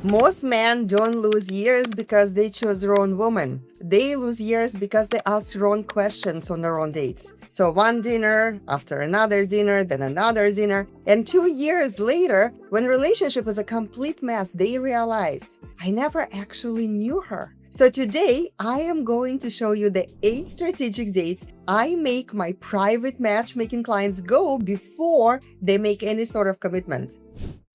Most men don't lose years because they chose wrong woman. They lose years because they ask wrong questions on their own dates. So one dinner, after another dinner, then another dinner. And 2 years later, when relationship is a complete mess, they realize, I never actually knew her. So today, I am going to show you the 8 strategic dates I make my private matchmaking clients go before they make any sort of commitment.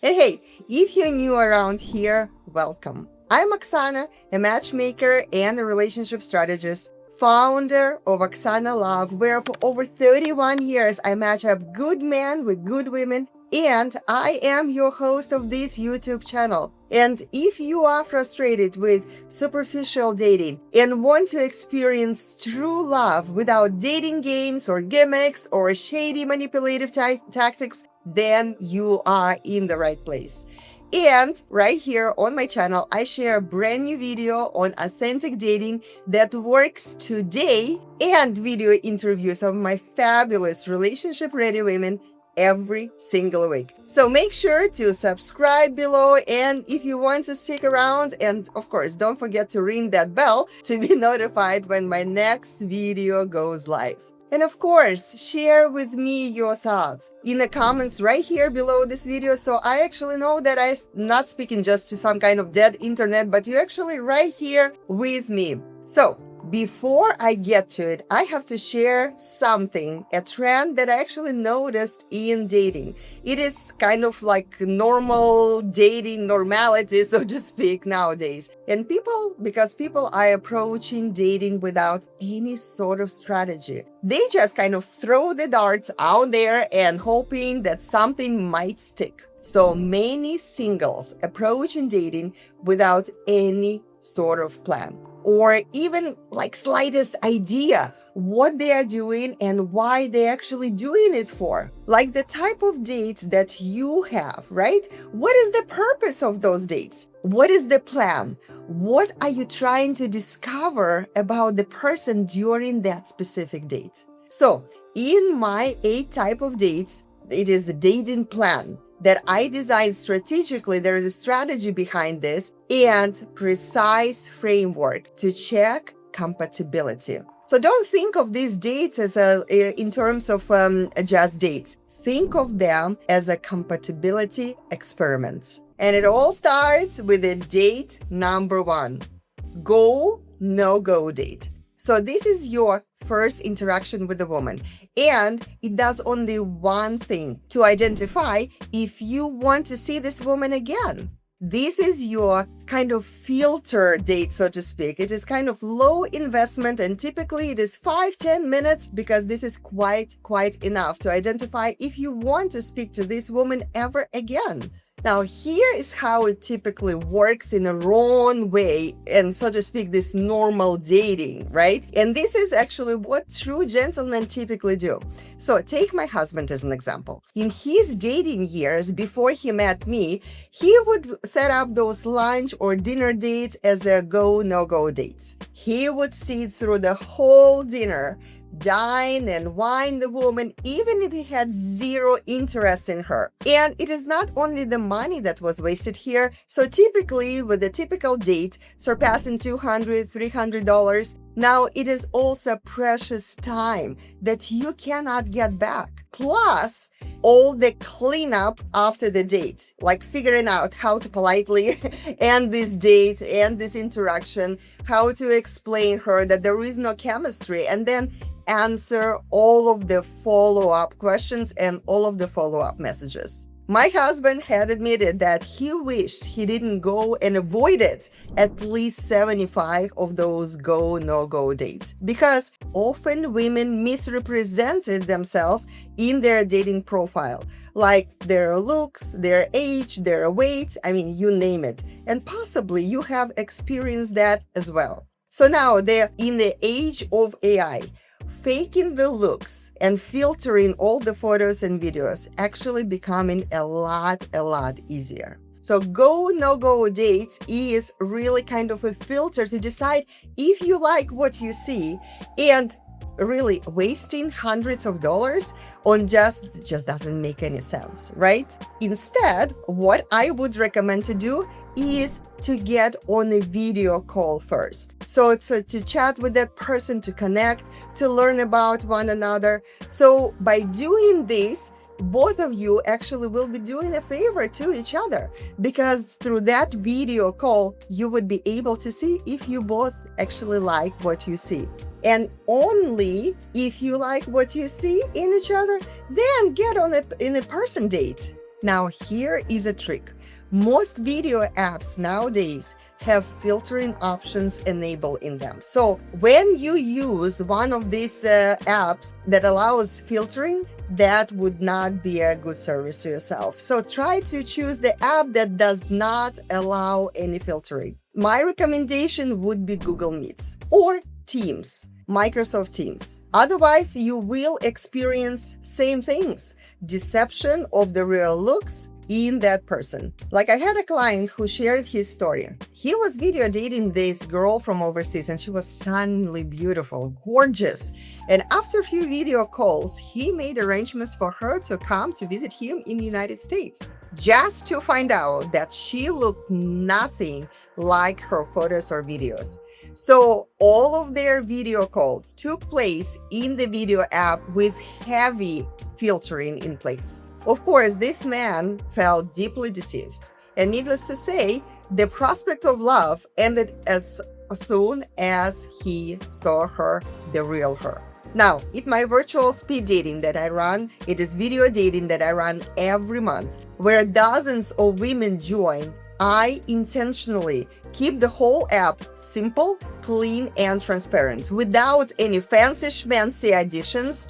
And hey, if you're new around here, welcome. I'm Oksana, a matchmaker and a relationship strategist, founder of Oksana Love, where for over 31 years I match up good men with good women, and I am your host of this YouTube channel. And if you are frustrated with superficial dating and want to experience true love without dating games or gimmicks or shady manipulative tactics, then you are in the right place. And right here on my channel, I share a brand new video on authentic dating that works today and video interviews of my fabulous relationship-ready women every single week. So make sure to subscribe below, and if you want to stick around, and of course, don't forget to ring that bell to be notified when my next video goes live. And of course, share with me your thoughts in the comments right here below this video, so I actually know that I'm not speaking just to some kind of dead internet, but you're actually right here with me. So before I get to it, I have to share something, a trend that I actually noticed in dating. It is kind of like normal dating normality, so to speak, nowadays. And because people are approaching dating without any sort of strategy. They just kind of throw the darts out there and hoping that something might stick. So many singles approaching dating without any sort of plan, or even like slightest idea what they are doing and why they're actually doing it for. Like the type of dates that you have, right? What is the purpose of those dates? What is the plan? What are you trying to discover about the person during that specific date? So in my 8 type of dates, it is the dating plan that I designed strategically. There is a strategy behind this and precise framework to check compatibility. So don't think of these dates as in terms of just dates. Think of them as a compatibility experiment. And it all starts with a date number 1. Go, no-go date. So this is your first interaction with a woman, and it does only one thing: to identify if you want to see this woman again. This is your kind of filter date, so to speak. It is kind of low investment, and typically it is 5-10 minutes, because this is quite enough to identify if you want to speak to this woman ever again. Now, here is how it typically works in a wrong way, and so to speak, this normal dating, right? And this is actually what true gentlemen typically do. So take my husband as an example. In his dating years, before he met me, he would set up those lunch or dinner dates as a go, no-go dates. He would sit through the whole dinner, dine and wine the woman, even if he had zero interest in her. And it is not only the money that was wasted here. So typically, with a typical date surpassing $200, $300, now it is also precious time that you cannot get back. Plus, all the cleanup after the date, like figuring out how to politely end this date and this interaction, how to explain her that there is no chemistry, and then answer all of the follow-up questions and all of the follow-up messages. My husband had admitted that he wished he didn't go and avoided at least 75 of those go, no-go dates, because often women misrepresented themselves in their dating profile, like their looks, their age, their weight, you name it. And possibly you have experienced that as well. So now they're in the age of AI. Faking the looks and filtering all the photos and videos actually becoming a lot easier. So go, no-go dates is really kind of a filter to decide if you like what you see and really wasting hundreds of dollars on just doesn't make any sense, right? Instead, what I would recommend to do is to get on a video call first. So to chat with that person, to connect, to learn about one another. So by doing this, both of you actually will be doing a favor to each other, because through that video call, you would be able to see if you both actually like what you see. And only if you like what you see in each other, then get on in a person date. Now, here is a trick. Most video apps nowadays have filtering options enabled in them. So when you use one of these apps that allows filtering, that would not be a good service to yourself. So try to choose the app that does not allow any filtering. My recommendation would be Google Meets or Teams, Microsoft Teams. Otherwise, you will experience same things: deception of the real looks in that person. Like, I had a client who shared his story. He was video dating this girl from overseas, and she was stunningly beautiful, gorgeous. And after a few video calls, he made arrangements for her to come to visit him in the United States, just to find out that she looked nothing like her photos or videos. So all of their video calls took place in the video app with heavy filtering in place. Of course, this man felt deeply deceived. And needless to say, the prospect of love ended as soon as he saw her, the real her. Now, in my virtual speed dating that I run, it is video dating that I run every month, where dozens of women join. I intentionally keep the whole app simple, clean, and transparent, without any fancy schmancy additions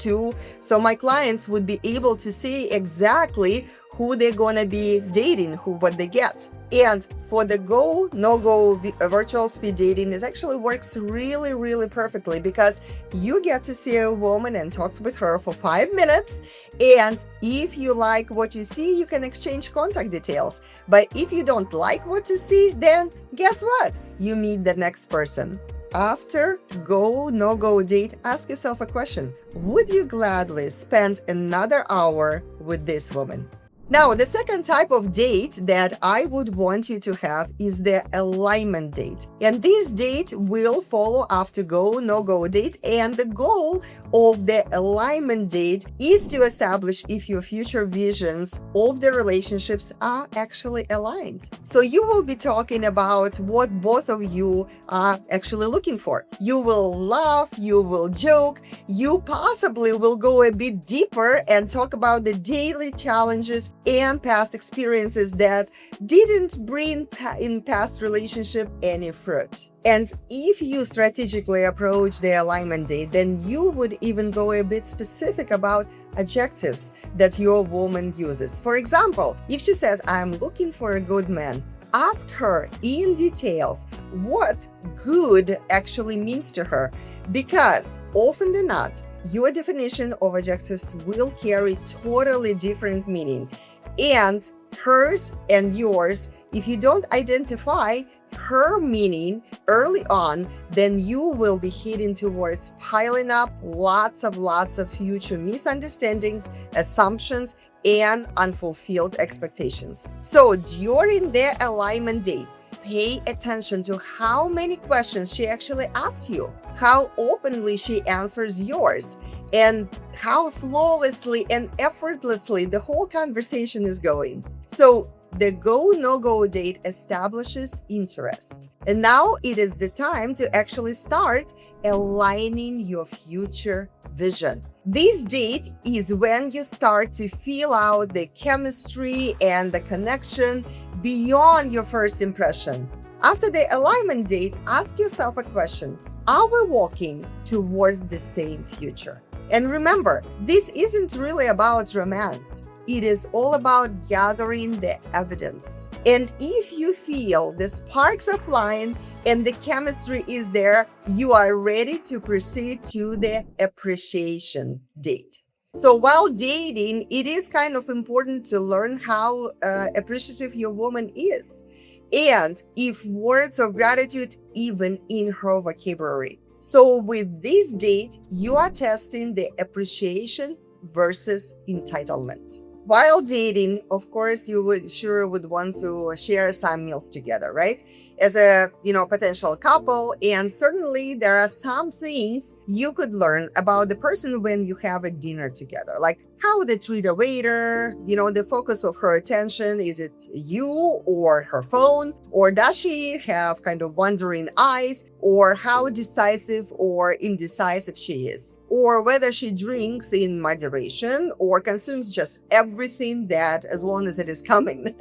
so my clients would be able to see exactly who they're gonna be dating, what they get. And for the go, no-go virtual speed dating, it actually works really, really perfectly, because you get to see a woman and talk with her for 5 minutes. And if you like what you see, you can exchange contact details. But if you don't like what you see, then guess what? You meet the next person. After go, no-go date, ask yourself a question. Would you gladly spend another hour with this woman? Now, the second type of date that I would want you to have is the alignment date. And this date will follow after go, no-go date. And the goal of the alignment date is to establish if your future visions of the relationships are actually aligned. So you will be talking about what both of you are actually looking for. You will laugh, you will joke, you possibly will go a bit deeper and talk about the daily challenges and past experiences that didn't bring in past relationship any fruit. And if you strategically approach the alignment date, then you would even go a bit specific about adjectives that your woman uses. For example, if she says, "I'm looking for a good man," ask her in details what good actually means to her, because often than not, your definition of adjectives will carry totally different meaning. And hers and yours, if you don't identify her meaning early on, then you will be heading towards piling up lots of future misunderstandings, assumptions, and unfulfilled expectations. So during their alignment date, pay attention to how many questions she actually asks you, how openly she answers yours, and how flawlessly and effortlessly the whole conversation is going. So the go, no-go date establishes interest. And now it is the time to actually start aligning your future vision. This date is when you start to feel out the chemistry and the connection beyond your first impression. After the alignment date, ask yourself a question. Are we walking towards the same future? And remember, this isn't really about romance. It is all about gathering the evidence. And if you feel the sparks are flying and the chemistry is there, you are ready to proceed to the appreciation date. So while dating, it is kind of important to learn how appreciative your woman is, and if words of gratitude even in her vocabulary. So with this date, you are testing the appreciation versus entitlement. While dating, of course, you would want to share some meals together, right? As a, potential couple. And certainly there are some things you could learn about the person when you have a dinner together, like how they treat a waiter, the focus of her attention. Is it you or her phone? Or does she have kind of wandering eyes? Or how decisive or indecisive she is? Or whether she drinks in moderation or consumes just everything that, as long as it is coming.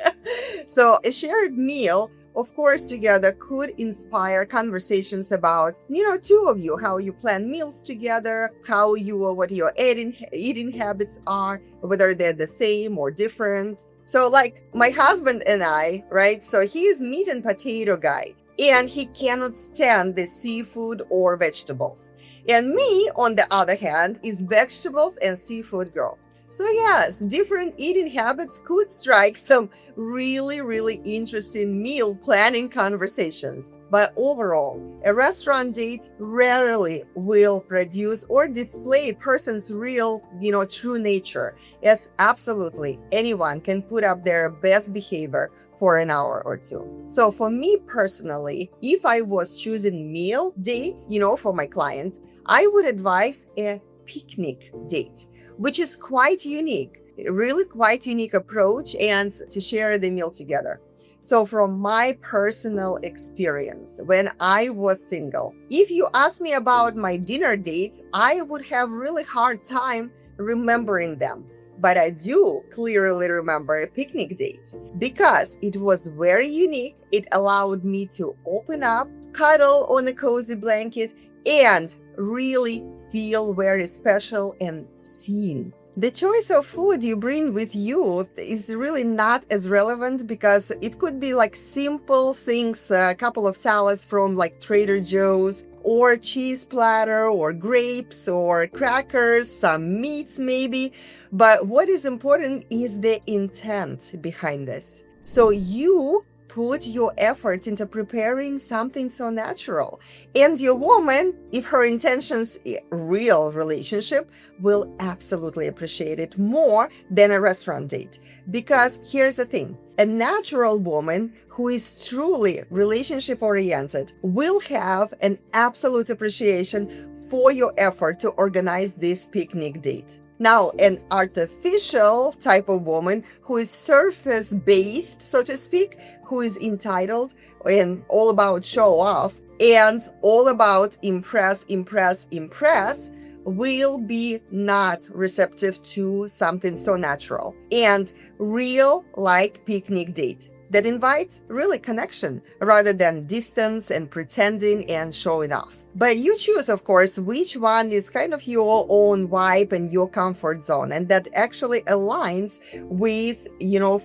So a shared meal, of course, together could inspire conversations about, two of you, how you plan meals together, what your eating habits are, whether they're the same or different. So like my husband and I, right? So he's meat and potato guy, and he cannot stand the seafood or vegetables. And me, on the other hand, is vegetables and seafood girl. So yes, different eating habits could strike some really, really interesting meal planning conversations. But overall, a restaurant date rarely will produce or display a person's real, true nature, as absolutely anyone can put up their best behavior for an hour or two. So for me personally, if I was choosing meal dates, for my client, I would advise a picnic date, which is quite unique, really quite unique approach, and to share the meal together. So from my personal experience, when I was single, if you ask me about my dinner dates, I would have really hard time remembering them. But I do clearly remember a picnic date because it was very unique. It allowed me to open up, cuddle on a cozy blanket, and really feel very special and seen. The choice of food you bring with you is really not as relevant because it could be like simple things, a couple of salads from like Trader Joe's, or cheese platter, or grapes, or crackers, some meats maybe. But what is important is the intent behind this. So you put your effort into preparing something so natural. And your woman, if her intentions real relationship, will absolutely appreciate it more than a restaurant date. Because here's the thing, a natural woman who is truly relationship oriented will have an absolute appreciation for your effort to organize this picnic date. Now, an artificial type of woman who is surface based, so to speak, who is entitled and all about show off and all about impress, will be not receptive to something so natural and real like picnic date that invites really connection rather than distance and pretending and showing off. But you choose, of course, which one is kind of your own vibe and your comfort zone, and that actually aligns with,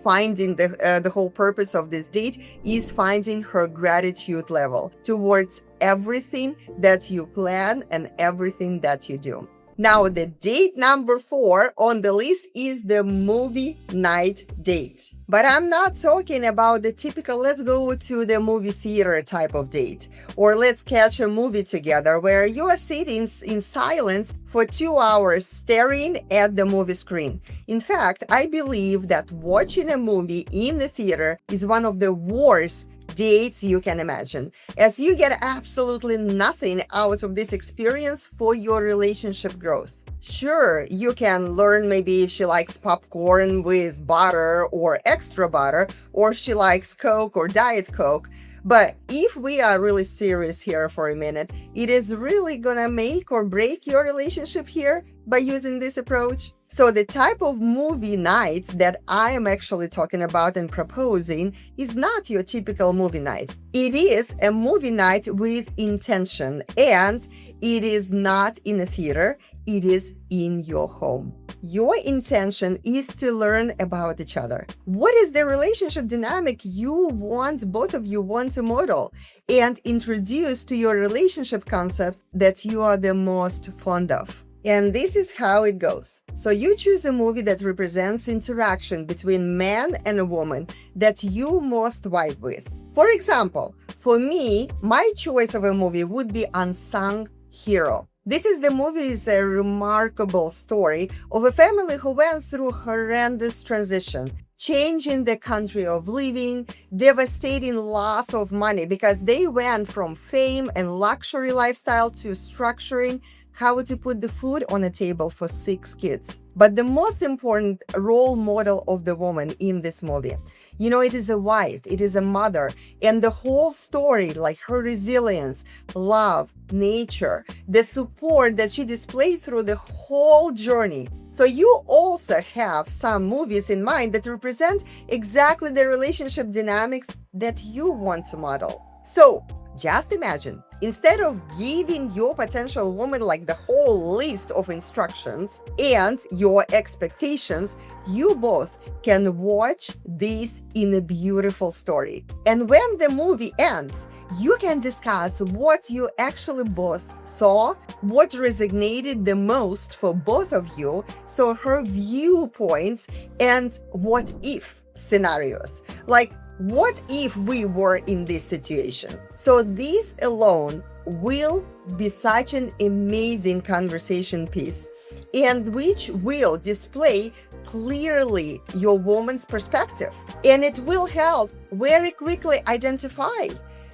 finding the whole purpose of this date is finding her gratitude level towards everything that you plan and everything that you do. Now, the date number 4 on the list is the movie night date. But I'm not talking about the typical let's go to the movie theater type of date, or let's catch a movie together where you are sitting in silence for 2 hours staring at the movie screen. In fact, I believe that watching a movie in the theater is one of the worst dates you can imagine, as you get absolutely nothing out of this experience for your relationship growth. Sure, you can learn maybe if she likes popcorn with butter or extra butter, or if she likes Coke or Diet Coke. But if we are really serious here for a minute, it is really gonna make or break your relationship here by using this approach. So the type of movie nights that I am actually talking about and proposing is not your typical movie night. It is a movie night with intention, and it is not in a theater, it is in your home. Your intention is to learn about each other. What is the relationship dynamic both of you want to model and introduce to your relationship concept that you are the most fond of? And this is how it goes. So you choose a movie that represents interaction between man and a woman that you most vibe with. For example, for me, my choice of a movie would be Unsung hero. This is the movie is a remarkable story of a family who went through horrendous transition, change in the country of living, devastating loss of money because they went from fame and luxury lifestyle to structuring how to put the food on a table for 6 kids. But the most important role model of the woman in this movie, it is a wife, it is a mother, and the whole story, like her resilience, love, nature, the support that she displayed through the whole journey. So you also have some movies in mind that represent exactly the relationship dynamics that you want to model. So just imagine, instead of giving your potential woman like the whole list of instructions and your expectations, you both can watch this in a beautiful story. And when the movie ends, you can discuss what you actually both saw, what resonated the most for both of you, so her viewpoints and what if scenarios. Like, what if we were in this situation? So this alone will be such an amazing conversation piece, and which will display clearly your woman's perspective. And it will help very quickly identify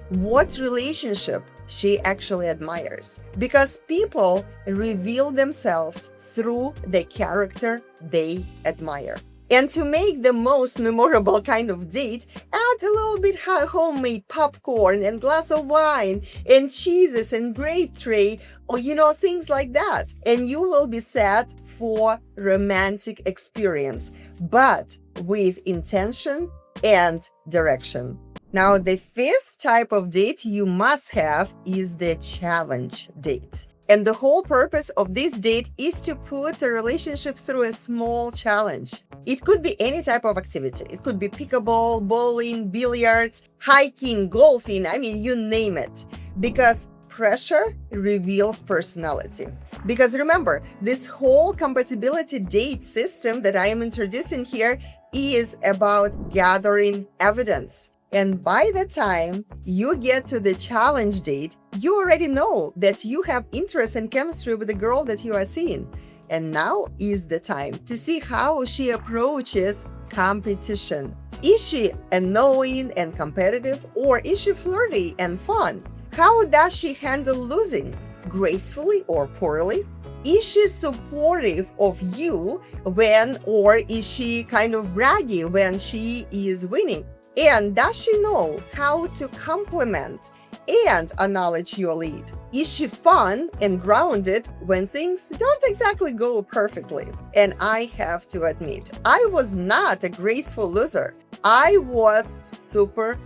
what relationship she actually admires, because people reveal themselves through the character they admire. And to make the most memorable kind of date, add a little bit homemade popcorn and glass of wine and cheeses and grape tray, or things like that. And you will be set for romantic experience, but with intention and direction. Now, the 5th type of date you must have is the challenge date. And the whole purpose of this date is to put a relationship through a small challenge. It could be any type of activity. It could be pickleball, bowling, billiards, hiking, golfing, you name it. Because pressure reveals personality. Because remember, this whole compatibility date system that I am introducing here is about gathering evidence. And by the time you get to the challenge date, you already know that you have interest and chemistry with the girl that you are seeing. And now is the time to see how she approaches competition. Is she annoying and competitive, or is she flirty and fun? How does she handle losing? Gracefully or poorly? Is she supportive of you or is she kind of braggy when she is winning? And does she know how to compliment and acknowledge your lead? Is she fun and grounded when things don't exactly go perfectly? And I have to admit, I was not a graceful loser. I was super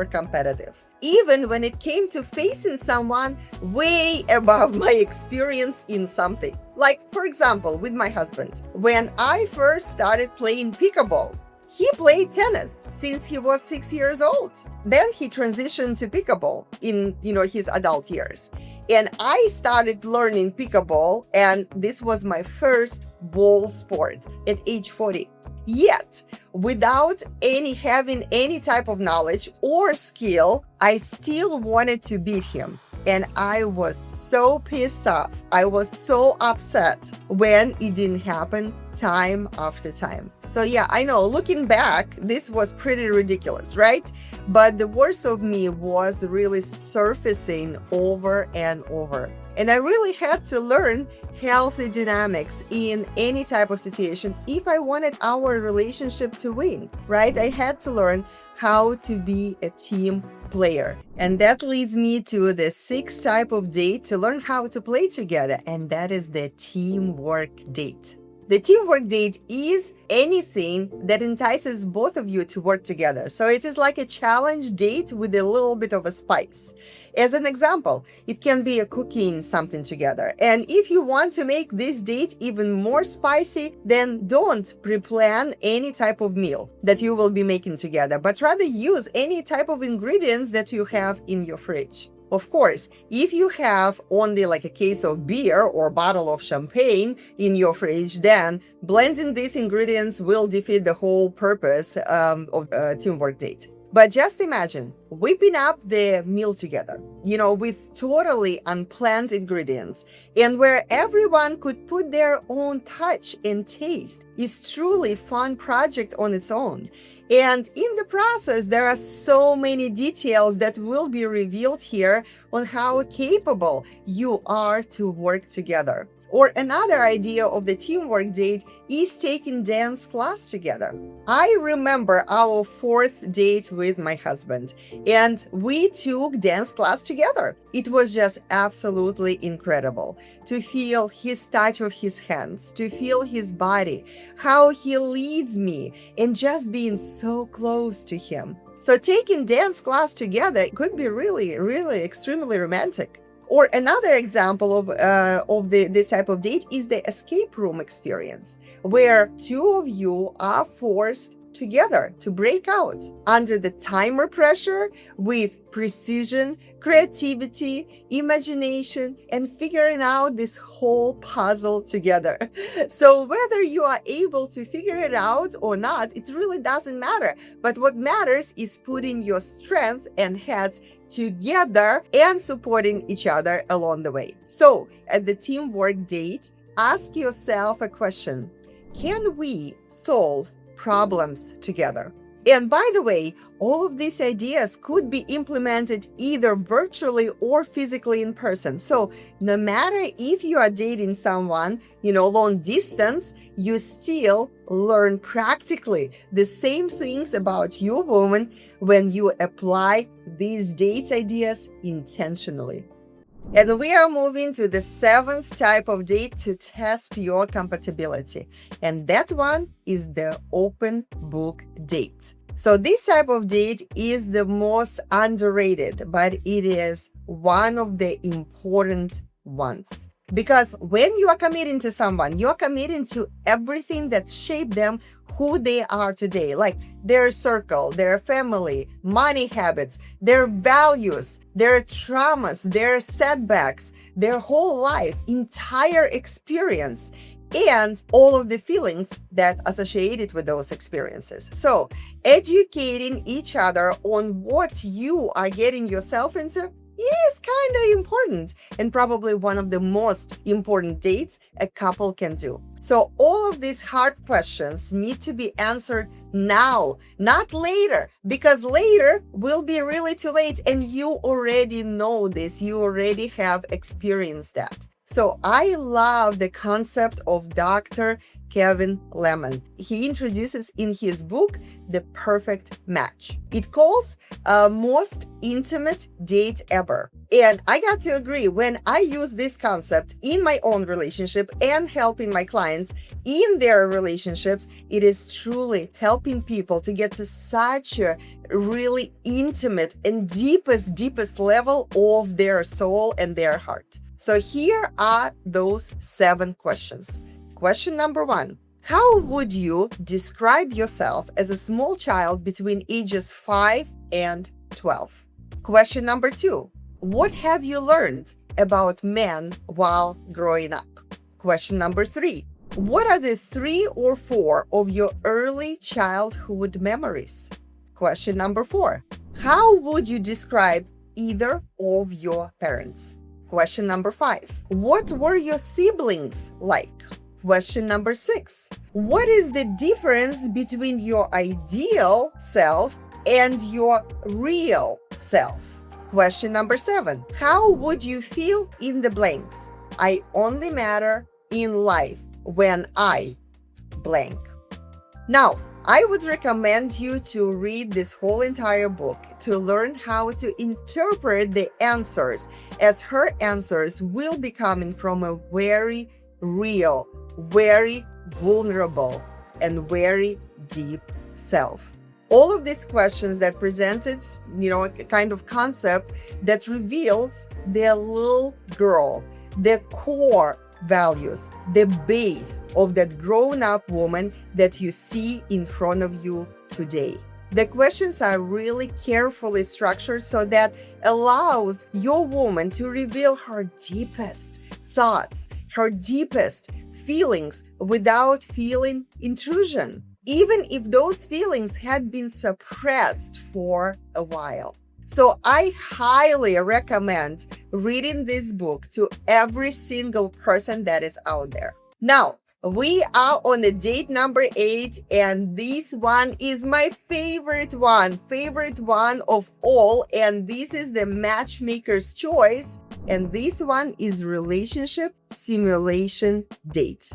competitive. Even when it came to facing someone way above my experience in something. Like, for example, with my husband. When I first started playing pickleball, he played tennis since he was 6 years old. Then he transitioned to pickleball in, his adult years. And I started learning pickleball, and this was my first ball sport at age 40. Yet, without having any type of knowledge or skill, I still wanted to beat him. And I was so pissed off. I was so upset when it didn't happen time after time. So yeah, I know, looking back, this was pretty ridiculous, right? But the worst of me was really surfacing over and over. And I really had to learn healthy dynamics in any type of situation if I wanted our relationship to win, right? I had to learn how to be a team player. And that leads me to the 6th type of date to learn how to play together, and that is the teamwork date. The teamwork date is anything that entices both of you to work together. So it is like a challenge date with a little bit of a spice. As an example, it can be a cooking something together. And if you want to make this date even more spicy, then don't pre-plan any type of meal that you will be making together, but rather use any type of ingredients that you have in your fridge. Of course, if you have only like a case of beer or bottle of champagne in your fridge, then blending these ingredients will defeat the whole purpose of a teamwork date. But just imagine whipping up the meal together, with totally unplanned ingredients, and where everyone could put their own touch and taste is truly a fun project on its own. And in the process, there are so many details that will be revealed here on how capable you are to work together. Or another idea of the teamwork date is taking dance class together. I remember our fourth date with my husband, and we took dance class together. It was just absolutely incredible to feel his touch of his hands, to feel his body, how he leads me, and just being so close to him. So taking dance class together could be really, really extremely romantic. Or another example of this type of date is the escape room experience, where two of you are forced together to break out under the timer pressure with precision, creativity, imagination, and figuring out this whole puzzle together. So whether you are able to figure it out or not, it really doesn't matter. But what matters is putting your strength and heads together and supporting each other along the way. So at the teamwork date, ask yourself a question: can we solve problems together? And by the way, all of these ideas could be implemented either virtually or physically in person. So no matter if you are dating someone, long distance, you still learn practically the same things about your woman when you apply these date ideas intentionally. And we are moving to the seventh type of date to test your compatibility. And that one is the open book date. So this type of date is the most underrated, but it is one of the important ones. Because when you are committing to someone, you are committing to everything that shaped them who they are today, like their circle, their family, money habits, their values, their traumas, their setbacks, their whole life, entire experience, and all of the feelings that associated with those experiences. So educating each other on what you are getting yourself into is kind of important, and probably one of the most important dates a couple can do. So all of these hard questions need to be answered now, not later, because later will be really too late, and you already know this, you already have experienced that. So I love the concept of Dr. Kevin Lemon. He introduces in his book The Perfect Match. It calls most intimate date ever. And I got to agree, when I use this concept in my own relationship and helping my clients in their relationships, it is truly helping people to get to such a really intimate and deepest level of their soul and their heart. So here are those 7 questions. Question number 1. How would you describe yourself as a small child between ages 5 and 12? Question number 2. What have you learned about men while growing up? Question number 3. What are the 3 or 4 of your early childhood memories? Question number 4. How would you describe either of your parents? Question number 5. What were your siblings like? Question number 6. What is the difference between your ideal self and your real self? Question number 7. How would you feel in the blanks? I only matter in life when I blank. Now, I would recommend you to read this whole entire book to learn how to interpret the answers, as her answers will be coming from a very real, very vulnerable, and very deep self. All of these questions that presented, a kind of concept that reveals the little girl, the core values, the base of that grown-up woman that you see in front of you today. The questions are really carefully structured so that allows your woman to reveal her deepest thoughts, her deepest feelings without feeling intrusion. even if those feelings had been suppressed for a while. So I highly recommend reading this book to every single person that is out there. Now, we are on the date number 8, and this one is my favorite one of all, and this is the matchmaker's choice, and this one is relationship simulation date.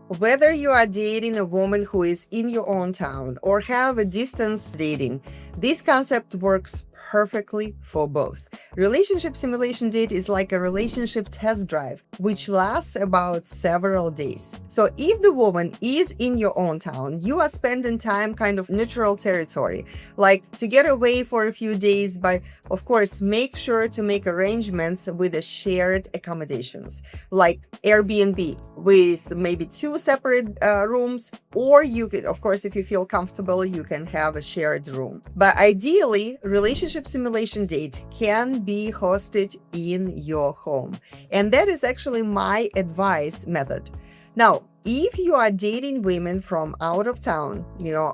Whether you are dating a woman who is in your own town or have a distance dating, this concept works perfectly for both. Relationship simulation date is like a relationship test drive, which lasts about several days. So if the woman is in your own town, you are spending time kind of neutral territory, like to get away for a few days, but of course, make sure to make arrangements with the shared accommodations, like Airbnb with maybe 2 separate rooms, or you could, of course, if you feel comfortable, you can have a shared room. But ideally, relationship simulation date can be hosted in your home. And that is actually my advice method. Now, if you are dating women from out of town,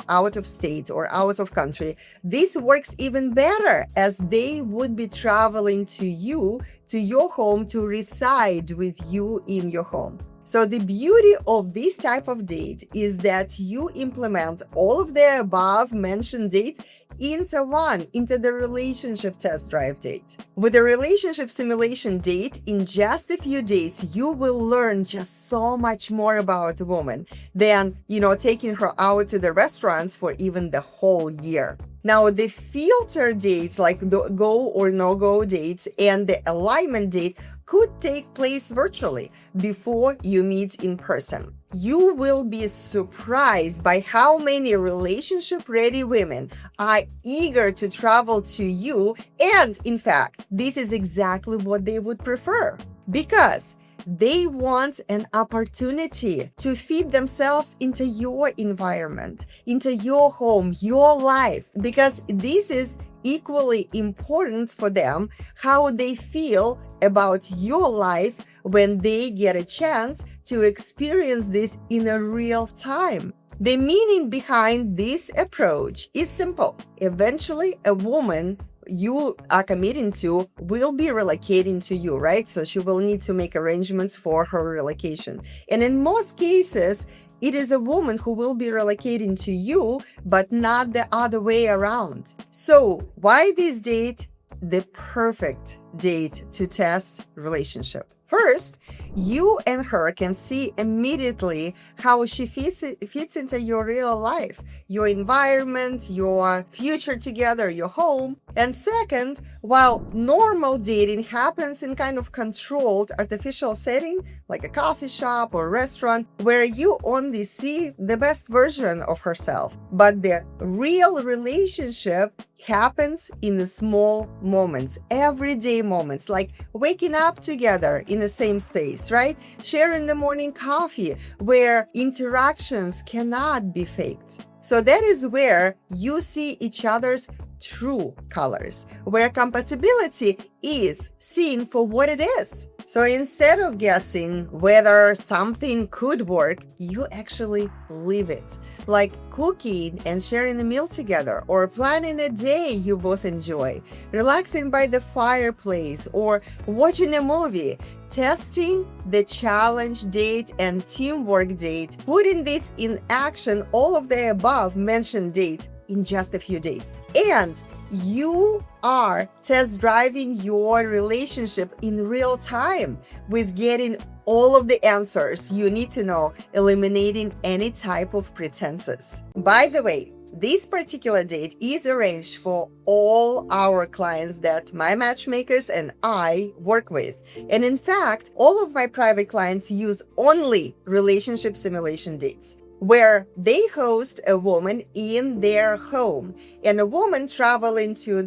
out of state or out of country, this works even better, as they would be traveling to your home to reside with you in your home. So the beauty of this type of date is that you implement all of the above mentioned dates into the relationship test drive date. With the relationship simulation date, in just a few days, you will learn just so much more about a woman than, taking her out to the restaurants for even the whole year. Now, the filter dates, like the go or no-go dates, and the alignment date could take place virtually before you meet in person. You will be surprised by how many relationship-ready women are eager to travel to you, and in fact, this is exactly what they would prefer, because they want an opportunity to feed themselves into your environment, into your home, your life, because this is equally important for them, how they feel about your life when they get a chance to experience this in a real time. The meaning behind this approach is simple. Eventually, a woman you are committing to will be relocating to you, right? So she will need to make arrangements for her relocation. And in most cases, it is a woman who will be relocating to you, but not the other way around. So why this date? The perfect date to test relationship. First, you and her can see immediately how she fits into your real life, your environment, your future together, your home. And second, while normal dating happens in kind of controlled artificial setting, like a coffee shop or restaurant, where you only see the best version of herself, but the real relationship happens in the small moments, everyday moments, like waking up together in the same space, right? Sharing the morning coffee, where interactions cannot be faked. So that is where you see each other's true colors, where compatibility is seen for what it is. So instead of guessing whether something could work, you actually live it. Like cooking and sharing a meal together, or planning a day you both enjoy, relaxing by the fireplace, or watching a movie. Testing the challenge date and teamwork date, putting this in action, all of the above mentioned dates in just a few days. And you are test driving your relationship in real time with getting all of the answers you need to know, eliminating any type of pretenses. By the way, this particular date is arranged for all our clients that my matchmakers and I work with. And in fact, all of my private clients use only relationship simulation dates, where they host a woman in their home and a woman traveling to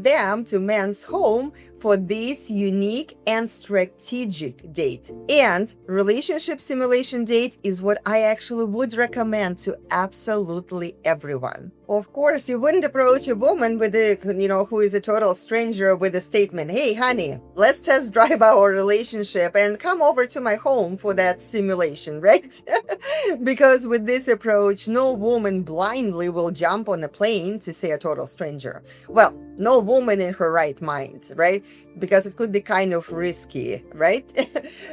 man's home for this unique and strategic date. And relationship simulation date is what I actually would recommend to absolutely everyone. Of course, you wouldn't approach a woman with who is a total stranger with a statement, "Hey, honey, let's test drive our relationship and come over to my home for that simulation," right? Because with this approach, no woman blindly will jump on a plane to see a total stranger. Well, no woman in her right mind, right? Because it could be kind of risky, right?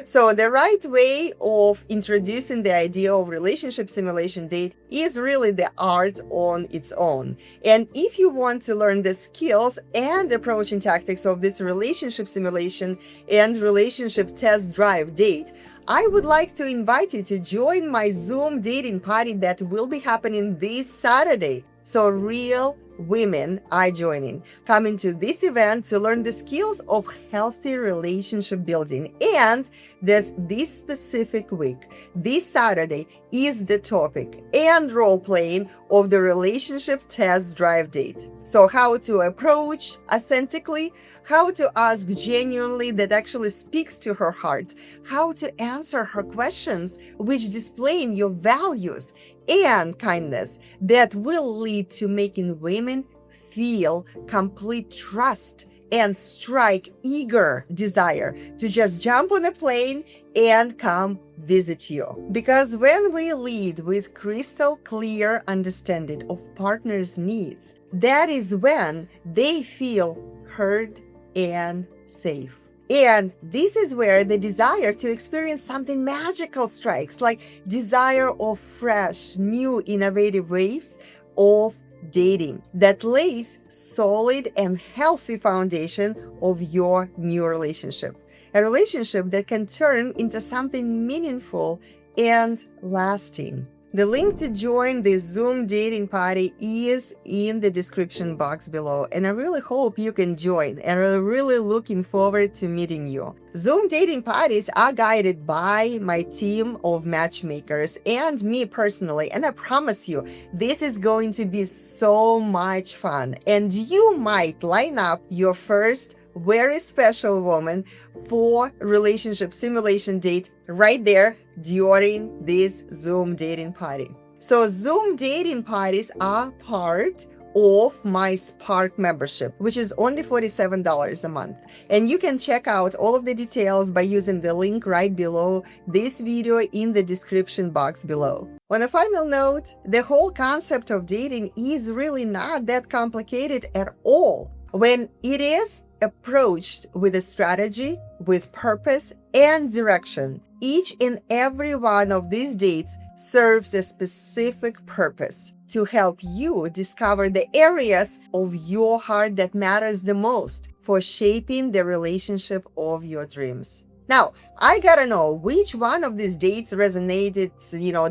So the right way of introducing the idea of relationship simulation date is really the art on its own. And if you want to learn the skills and approach and tactics of this relationship simulation and relationship test drive date, I would like to invite you to join my Zoom dating party that will be happening this Saturday. So real women are joining, coming to this event to learn the skills of healthy relationship building. And this specific week, this Saturday, is the topic and role playing of the relationship test drive date. So how to approach authentically, how to ask genuinely that actually speaks to her heart, how to answer her questions which display your values and kindness that will lead to making women feel complete trust and strike eager desire to just jump on a plane and come visit you. Because when we lead with crystal clear understanding of partners' needs, that is when they feel heard and safe. And this is where the desire to experience something magical strikes, like desire of fresh, new, innovative waves of dating that lays solid and healthy foundation of your new relationship. A relationship that can turn into something meaningful and lasting. The link to join this Zoom dating party is in the description box below, and I really hope you can join, and I'm really looking forward to meeting you. Zoom dating parties are guided by my team of matchmakers and me personally, and I promise you, this is going to be so much fun, and you might line up your first very special woman for relationship simulation date right there during this Zoom dating party. So Zoom dating parties are part of my Spark membership, which is only $47 a month. And you can check out all of the details by using the link right below this video in the description box below. On a final note, the whole concept of dating is really not that complicated at all when it is approached with a strategy, with purpose and direction. Each and every one of these dates serves a specific purpose to help you discover the areas of your heart that matters the most for shaping the relationship of your dreams. Now, I gotta know which one of these dates resonated,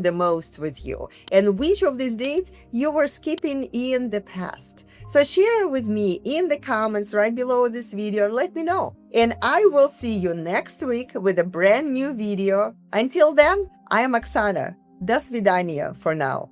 the most with you, and which of these dates you were skipping in the past. So share with me in the comments right below this video and let me know. And I will see you next week with a brand new video. Until then, I am Oksana. До свидания for now.